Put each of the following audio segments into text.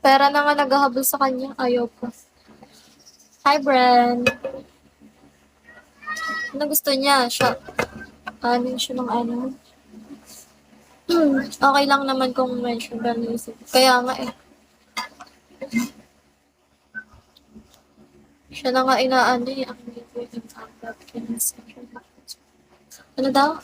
Pera na nga naghahabol sa kanya, ayaw ko. Hi, Bren. Ano gusto niya? Siya, siya ng ano. Okay lang naman kung mention ba music. Kaya nga eh. Siya na nga inaano eh. Ang video yung abab. Ano daw?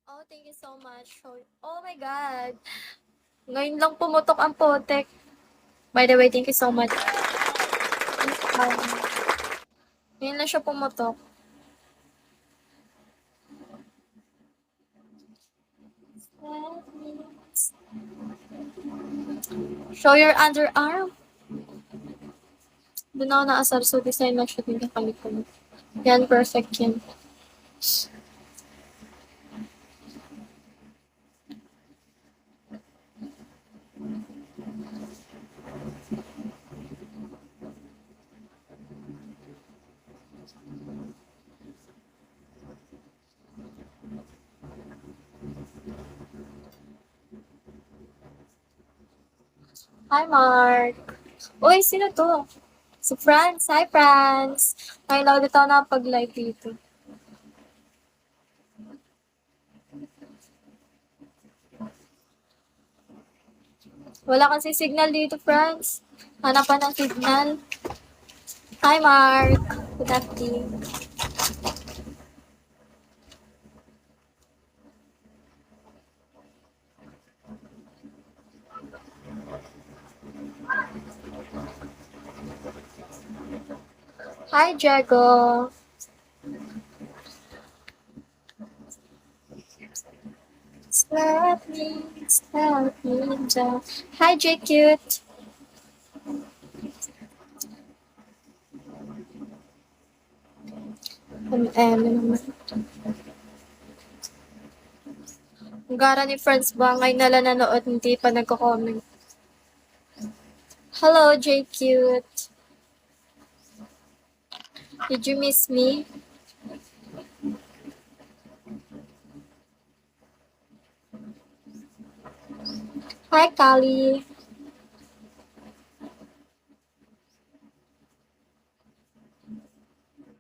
Oh, thank you so much. Oh my God. Ngayon lang pumutok ang potek. By the way, thank you so much. Ngayon lang siya pumutok. Show your underarm. Doon ako naasar, so design lang siya din kakalit ko. Yan, perfect yan. Hi, Mark. Uy, sino to? Si Franz. Hi, Franz. Ay, loud ito na pag-live dito. Wala kasi signal dito, Franz. Hanapan ng signal. Hi, Mark. Good afternoon. Hi, Diego. Slap me down. Hi, J Cute. Naman. Ang gara ni Friends Bangay na lang nanood, hindi pa nagko-comment. Hello, J Cute. Did you miss me? Hi, Kali.